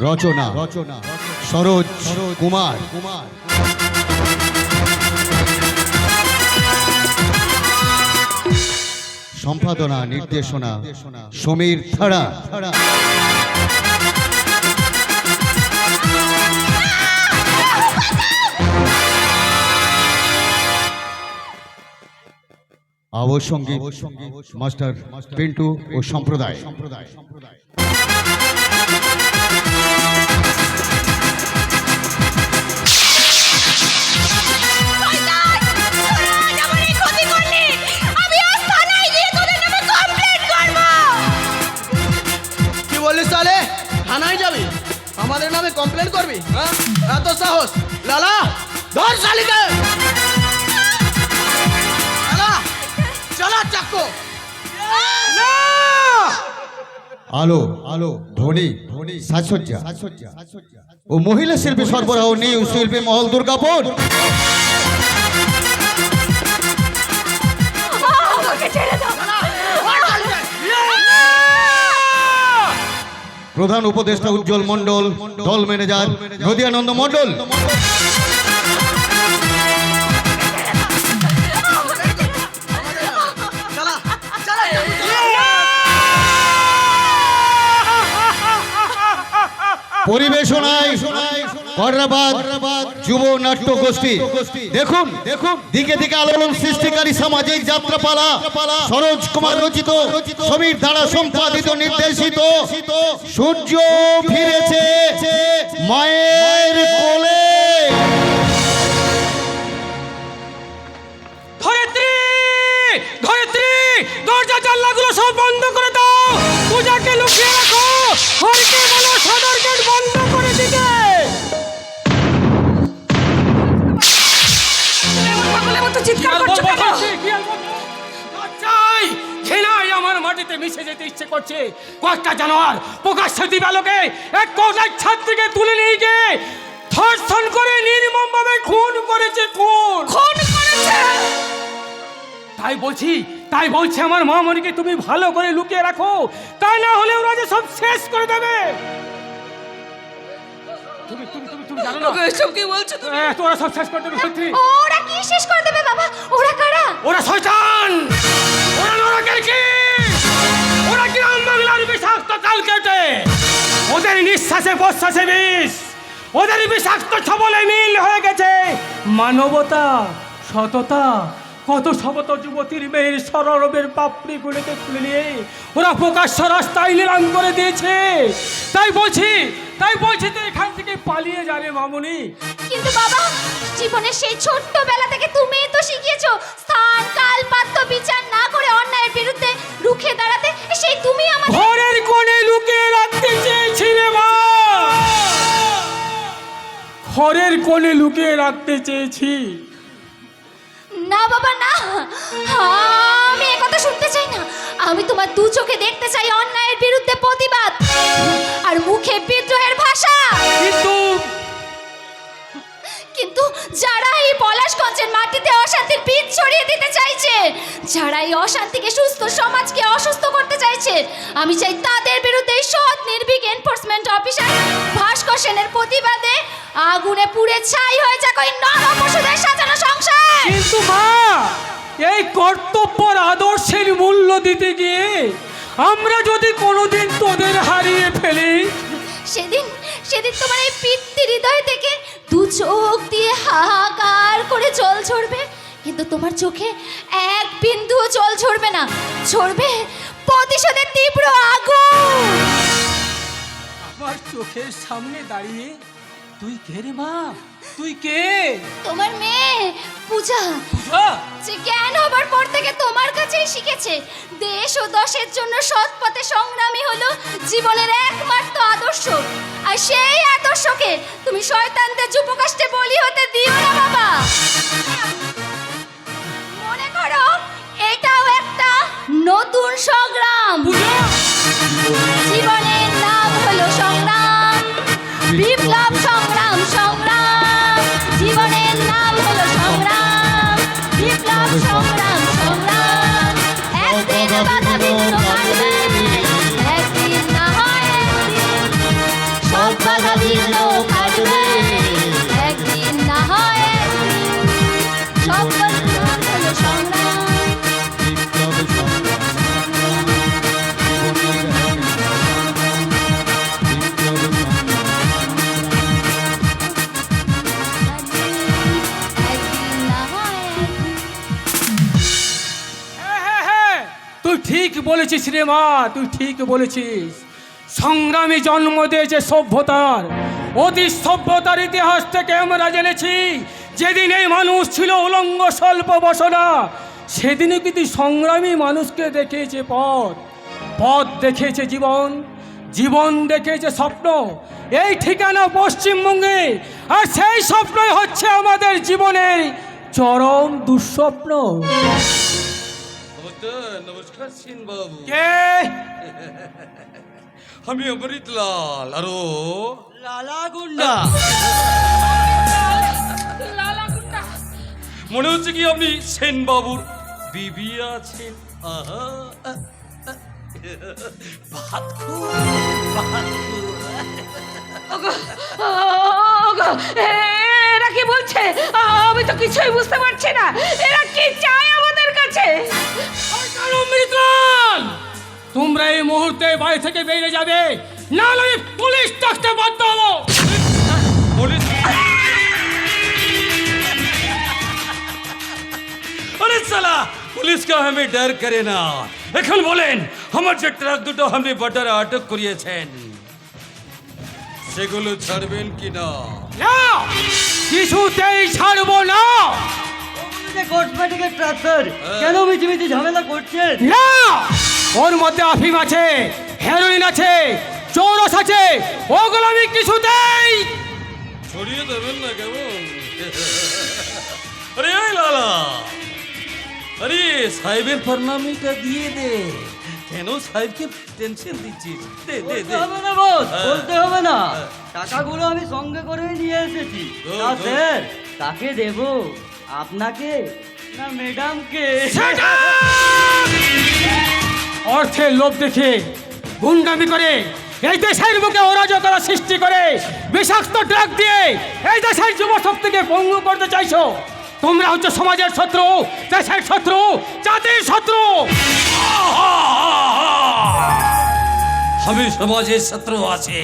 রচনা সরোজ কুমার, সম্পাদনা নির্দেশনা সমীর থাড়া। আবহসঙ্গীত মাস্টার পিন্টু ও সম্প্রদায়। কি বললি সালে? থানায় যাবি? আমাদের নামে কমপ্লেন করবি? এত সাহস? লালা ধর শালিকে! লালা চলা চাকু! আলো আলো ধ্বনি সাজসজ্জা ও মহিলা শিল্পী সরবরাহ নিউ শিল্পী মহল দুর্গাপুর। প্রধান উপদেষ্টা উজ্জ্বল মণ্ডল, দল ম্যানেজার নদিয়ানন্দ মণ্ডল। পরিবেশনায় কররাবাদ যুব নাট্য গোষ্ঠী। দেখুন দিকে দিকে আলোড়ন সৃষ্টিকারী সামাজিক যাত্রাপালা সরোজ কুমার রচিত, সমীর দ্বারা সম্পাদিত নির্দেশিত সূর্য ফিরেছে মায়ের কোলে। দরজা জানলাগুলো সব বন্ধ করে দাও, পূজাকে লুকিয়ে রাখো, হরকে বলো সদর গেট বন্ধ করে দিতে। আমার মাটিতে মিশে যেতে ইচ্ছে করছে। কয়েকটা জানোয়ার প্রকাশ্যে দিবালোকে এক কলেজ ছাত্রীকে তুলে নিয়ে গিয়ে ধর্ষণ করে নির্মমভাবে খুন করেছে। তাই বলছি আমার মামনিকে তুমি ভালো করে লুকিয়ে রাখো, তা না হলে ওরা যে সব শেষ করে দেবে। তুমি জানো না এসব কি বলছো তুমি? তোরা সব শেষ করে দেবে। সত্যি ওরা কি শেষ করে দেবে বাবা? ওরা কারা? ওরা শয়তান, ওরা নরকের কি, ওরা গ্রাম বাংলার বিষাক্ত কাল কেটে। ওদের নিঃশ্বাসে প্রশ্বাসে বিষ, ওদের বিষাক্ত ছবলে মিল হয়ে গেছে মানবতা, সততা। কত শত যুবতীর মেয়ের সরবের পাপড়িগুলোকে খুলে নিয়ে ওরা প্রকাশ্য রাস্তায় নিলাম করে দিয়েছে। তাই বলছি তো এখান থেকে পালিয়ে যাবে মামুনি। কিন্তু বাবা, জীবনের সেই ছোট্টবেলা থেকে তুমিই তো শিখিয়েছো স্থান কাল পাত্র বিচার না করে অন্যায়ের বিরুদ্ধে রুখে দাঁড়াতে। সেই তুমি আমাদের ঘরের কোণে লুকিয়ে রাখতে চেয়েছিলে মা, ঘরের কোণে লুকিয়ে রাখতে চেয়েছি। না বাবা না, আমি একথা শুনতে চাই না। আমি তোমার দু চোখে দেখতে চাই অন্যায়ের বিরুদ্ধে প্রতিবাদ আর মুখে বিদ্রোহের ভাষা। কিন্তু যারা এই পলাশগঞ্জের মাটিতে অশান্তির বীজ ছড়িয়ে দিতে চাইছে, যারা এই অশান্তিকে সুস্থ সমাজকে অসুস্থ করতে চাইছে, আমি চাই তাদের বিরুদ্ধে সৎ নির্ভীক এনফোর্সমেন্ট অফিসার ভাস্কর সেনের প্রতিবাদে আগুনে পুড়ে ছাই হয়ে যাক ওই নরপশুদের সাজানো সংসার। কিন্তু মা, এই কর্তব্যর আদর্শের মূল্য দিতে গিয়ে আমরা যদি কোনোদিন তোদের হারিয়ে ফেলি, সেদিন তোমার এই পিতৃ হৃদয় থেকে দু চোখ দিয়ে হাহাকার করে জল ঝরবে, কিন্তু তোমার চোখে এক বিন্দুও জল ঝরবে না, ঝরবে প্রতিশোধের তীব্র আগুন। আমার চোখের সামনে দাঁড়িয়ে তুই কে রে মা? তুই কে? তোমার মেয়ে পূজা, যে জ্ঞান হবার পর থেকে তোমার কাছেই শিখেছে দেশ ও দশের জন্য সৎ পথে সংগ্রামী হলো জীবনের একমাত্র আদর্শ। আর সেই আদর্শকে তুমি শয়তানদের যুবকাষ্টে বলি হতে দিও না বাবা। মনে করো এটাও একটা নতুন সংগ্রাম। জীবনের নাম হলো সংগ্রাম, বিপ্লব সংগ্রাম। জীবনের নাম হলো সংগ্রাম, বিপ্লব সংগ্রাম। একদিন বাধা বিঘ্ন কাটবে, একদিন না হয় একদিন সব তুই ঠিক বলেছিস রে মা, তুই ঠিক বলেছিস। সংগ্রামী জন্ম দিয়েছে সভ্যতার, অতি সভ্যতার ইতিহাস থেকে আমরা জেনেছি যেদিন এই মানুষ ছিল উলঙ্গ স্বল্প বসনা, সেদিনও কিন্তু সংগ্রামী মানুষকে দেখিয়েছে পথ, পথ দেখিয়েছে জীবন, জীবন দেখিয়েছে স্বপ্ন। এই ঠিকানা পশ্চিমবঙ্গে, আর সেই স্বপ্নই হচ্ছে আমাদের জীবনের চরম দুঃস্বপ্ন। নমস্কার সিন বাবু, কে? আমি অমৃতলাল। আরো লালা গুন্ডা। মনে হচ্ছে কি আপনি সেন বাবুর বিবি আছেন। আহা, ভাত খো, ভাত খো। ওগো, এরা কি বলছে? আমি তো কিছুই বুঝতে পারছি না। এরা কি চায় আমাদের কাছে? অমৃতলাল, তোমরা এই মুহূর্তে বাড়ি থেকে বেরিয়ে যাবে, না হলে আমি পুলিশ ডাকতে বাধ্য হবো। পুলিশ? আরে সালা, পুলিশ কা আমি ডর করে না। এখন বলেন, আমার যে ট্রাক দুটো আপনি বর্ডারে আটক করিয়েছেন, সেগুলো ছাড়বেন কি না? না, কিছুতেই ছাড়বো না। কেন মিছিমিছি ঝামেলা করছেন? না, ওর মধ্যে আফিম আছে, হেরোইন আছে, চৌরস আছে, ওগুলো আমি কিছুতেই। ছড়িয়ে দেবেন না কেমন? আরে ওই লালা, আরে সাহেবের ফরনামিটা দিয়ে দে। কেন সাহেবকে টেনশন দিচ্ছিস? দে দে দে। বলতে হবে না, টাকাগুলো আমি সঙ্গে করে নিয়ে এসেছি। তা স্যার, কাকে দেব? আপনাকে না ম্যাডামকে? অর্থের লোভ দেখে গুন্ডামি করে এই দেশের বুকে অরাজকতা সৃষ্টি করে বিষাক্ত ড্রাগ দিয়ে এই দেশের যুব শক্তিকে পঙ্গু করতে চাইছো। তোমরা হচ্ছে সমাজের শত্রু, দেশের শত্রু, জাতির শত্রু। আমি সমাজের শত্রু আছে,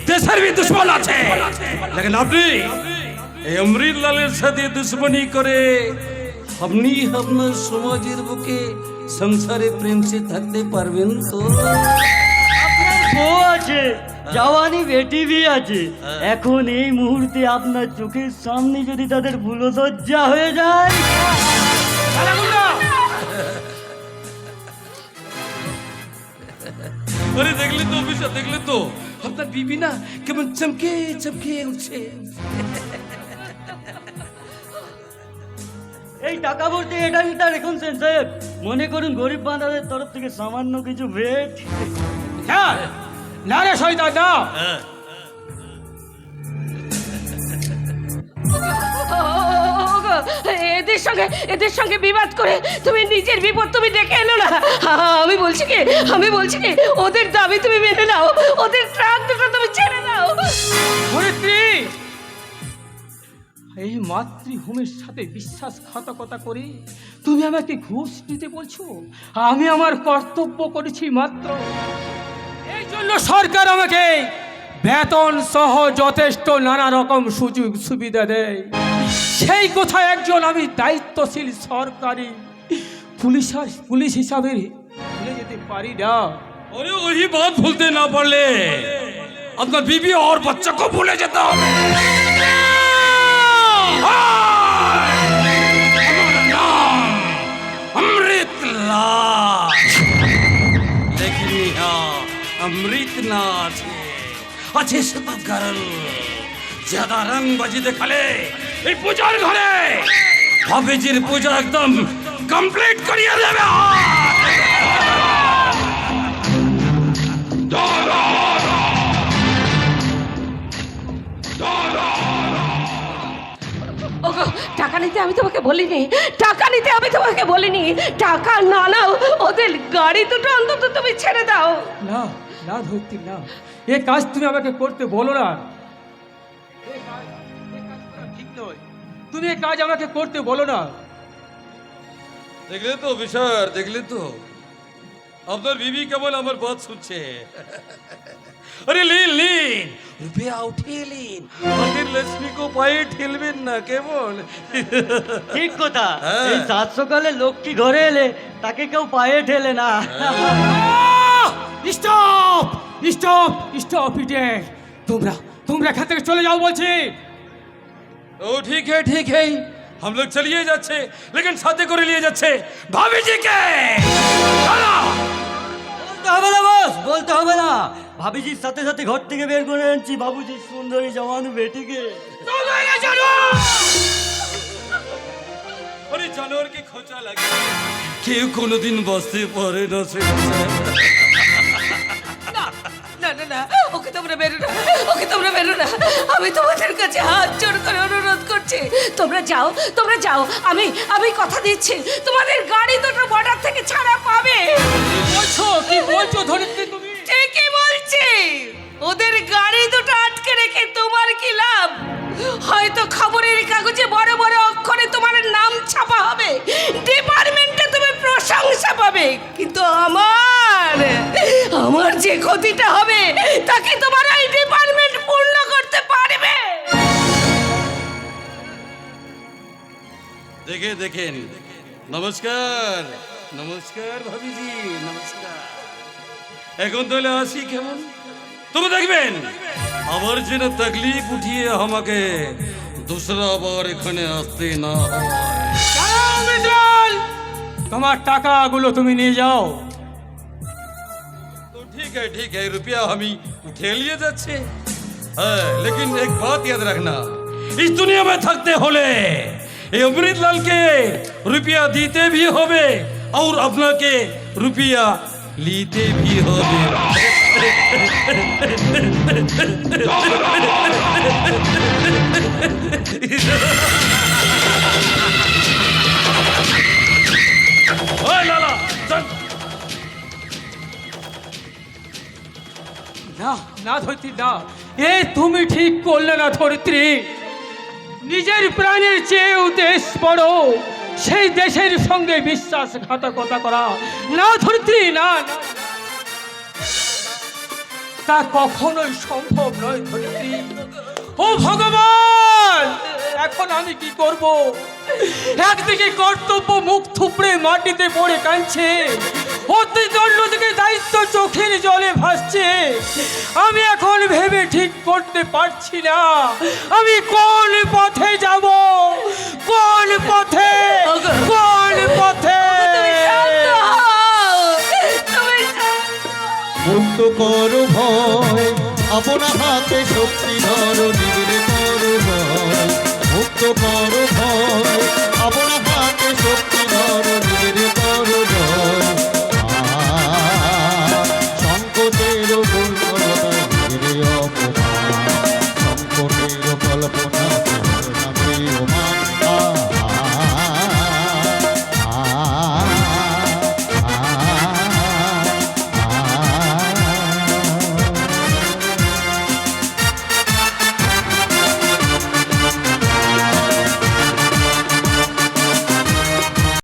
দেশের भी दुश्मन আছে, लेकिन আপনি এই অমৃতলালের সাথে দুশ্মনী করে আপনি আপনার সমাজের বুকে সংসারে প্রেম সে থাকতে পারবেন তো? বউ আছে, জওয়ানি বেটি भी আছে। এখন এই মুহূর্তে আপনার চোখের সামনে যদি তাদের ভুলসজ্জা হয়ে যায়। আরে দেখলে তো অফিসার, দেখলে তো আপনার বিবি না কেমন চমকে চমকে উঠছে। এই টাকা ভর্তি এটাই তার এখন সাহেব, মনে করুন গরিব বান্ধাদের তরফ থেকে সামান্য কিছু ভেট। না, না রে শয়তান, না। ওগো, এদের সঙ্গে বিবাদ করে তুমি নিজের বিপদ তুমি ডেকে এলো না। আমি বলছি কি ওদের দাবি তুমি মেনে নাও, ওদের ট্রাক দুটো তুমি ছেড়ে দাও। ধরিত্রী, এই মাতৃভূমির সাথে বিশ্বাসঘাতকতা করে তুমি আমাকে ঘুষ দিতে বলছো? আমি আমার কর্তব্য করেছি মাত্র। এই জন্য সরকার আমাকে বেতন সহ যথেষ্ট নানা রকম সুযোগ সুবিধা দেয়। সেই কোথায় একজন আমি দায়িত্বশীল সরকারি পুলিশ হিসাবে ভুলে যেতে পারি না। अरे वही बात भूलते ना पड़ले, अपना बीबी और बच्चा को भूले जाता हमें। अमृतलाल, लेकिन यहाँ अमृत ना अच्छे से बात करल, ज्यादा रंग बाजी देखाले এই পূজার ঘরে হাফেজির পূজা একদম কমপ্লিট করিয়ে দেবে। ওগো, টাকা নিতে আমি তোমাকে বলিনি, টাকা নিতে আমি তোমাকে বলিনি। টাকা না নাও, ওদের গাড়ি দুটো অন্তত তুমি ছেড়ে দাও। না না ধরতি না, এ কাজ তুমি আমাকে করতে বলো না। এ কাজ করা ঠিক নয়, তুমি এ কাজ আমাকে করতে বলো না। দেখলে তো বিশার, দেখলে তো আপনার বিবি কেবল আমার বাত শুনছে। अरे लीन लीन रुपया उठिए लीन मंदिर लक्ष्मी को पाए ठेलবেন না কেমন? ঠিক কথা। হ্যাঁ। এই সাত সকালে লক্ষ্মী ঘরে এলে তাকে কেউ পায়ে ঠেলে না। স্টপ স্টপ স্টপ ইডিয়েট, তোমরা এখান থেকে চলে যাও বলছি। ओ ठीक है हम लोग चलिए যাচ্ছে लेकिन साथे করে নিয়ে যাচ্ছে भाभी जी के। চলো। বলতে হবে না বস, বলতে হবে না। ভাবিজির সাথে সাথে ঘর থেকে বের করে আনছি বাবুজির সুন্দরী জওয়ান বেটিকে। अरे जानवर की खोचा लगे কেউ কোনোদিন বসতে পারে না সে। না না না, ওকে তোমরা বেরো না, ওকে তোমরা বেরো না। আমি তোমাদের কাছে হাত জোড় করে অনুরোধ করছি, তোমরা যাও। আমি কথা দিচ্ছি তোমাদের গাড়ি দুটো বর্ডার থেকে ছাড়া পাবে। কি বলছো ধরিত্রী তুমি? ঠিকই বলছি, ওদের গাড়ি দুটো আটকে রেখে তোমার কি লাভ? হয়তো খবরের কাগজে বড় বড় অক্ষরে তোমার নাম ছাপা হবে, ডিপার্টমেন্টে তুমি প্রশংসা পাবে, কিন্তু আমার যে ক্ষতিটা হবে তাকে তোমার এই ডিপার্টমেন্ট পূর্ণ করতে পারবে? দেখেন নমস্কার ভাবি জি নমস্কার। এখন তাহলে আসি কেমন? তুমি দেখবেন আমার যেন তকলিফ উঠিয়ে আমাকে दूसरा বার এখানে আসতে না হয়। যাও মিত্রাল, তোমার টাকাগুলো তুমি নিয়ে যাও। तो ठीक है रुपया हम ही उठे लिए যাচ্ছে। হ্যাঁ लेकिन एक बात याद रखना, इस दुनिया में थकते होले ये अमृतलाल के रुपया दीते भी होबे और अपना के रुपया लीते भी होबे। ओए लाला चल। না ধরিত্রী না, এ তুমি ঠিক করলে না ধরিত্রী। নিজের প্রাণের চেয়েও দেশ বড়, সেই দেশের সঙ্গে বিশ্বাসঘাতকতা করা না ধরিত্রী, না তা কখনোই সম্ভব নয় ধরিত্রী। ও ভগবান, এখন আমি কি করব? একদিকে কর্তব্য মুখ থুবড়ে মাটিতে পড়ে কাঁদছে, অন্যদিকে দায়িত্ব চোখের জলে ভাসছে। আমি এখন ভেবে ঠিক করতে পারছি না আমি কোন পথে যাব, কোন পথে। মুক্ত করো ভয়, আপনা হাতে শক্তি ধরো, নিবিড় করো ভয়, মুক্ত করো